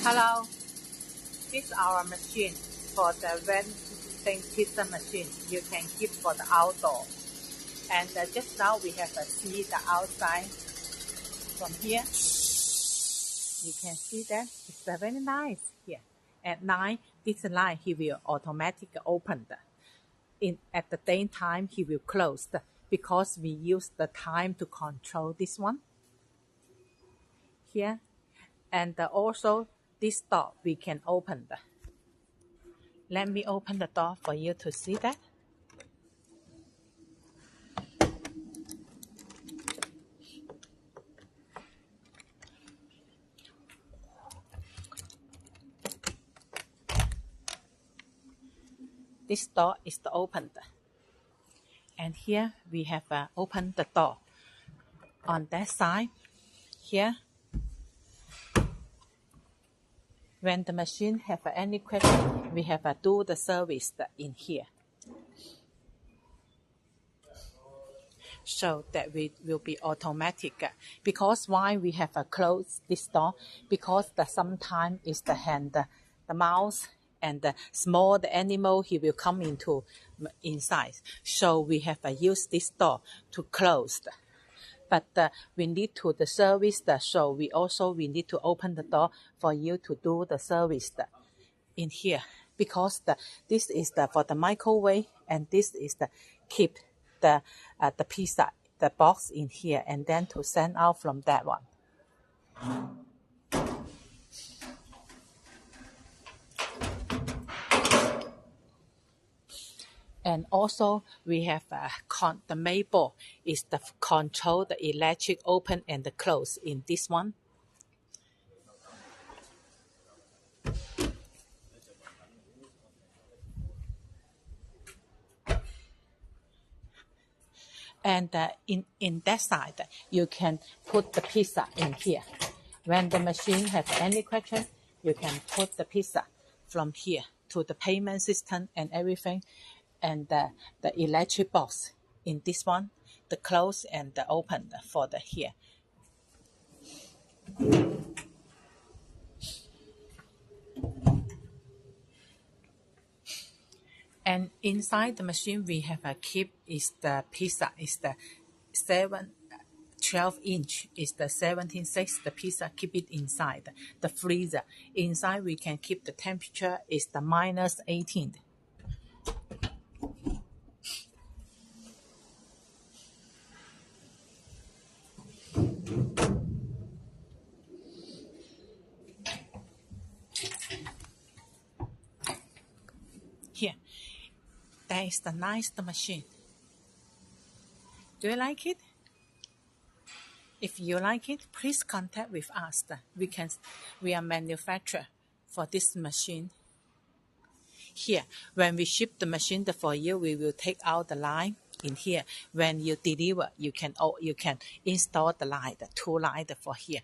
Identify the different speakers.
Speaker 1: Hello, this is our machine for the vending pizza machine. You can keep for the outdoor. And just now we have see the outside from here. You can see that it's very nice here. At night, this light he will automatically open. At the daytime, he will close because we use the time to control this one here. And also this door we can open. Let me open the door for you to see that. This door is opened. And here we have opened the door. On that side, here, when the machine have any question, we have do the service in here. So that we will be automatic. Because why we have closed this door? Because sometimes is the hand, the mouse, and the small animal, he will come inside. So we have used this door to close. But we need to the service, so we need to open the door for you to do the service in here. Because this is for the microwave, and this is keep the pizza, the box in here, and then to send out from that one. And also we have the maple is the control the electric open and the close in this one. And in that side, you can put the pizza in here. When the machine have any question, you can put the pizza from here to the payment system and everything. And the electric box in this one, the close and the open for the here. And inside the machine we have keep is the pizza is the 12 inch is the 17.6. The pizza keep it inside the freezer. Inside we can keep the temperature is the -18. Here, that is the nice machine. Do you like it? If you like it, please contact with us. We are manufacturer for this machine. Here, when we ship the machine for you, we will take out the line in here. When you deliver, you can install the line, the 2 lines for here.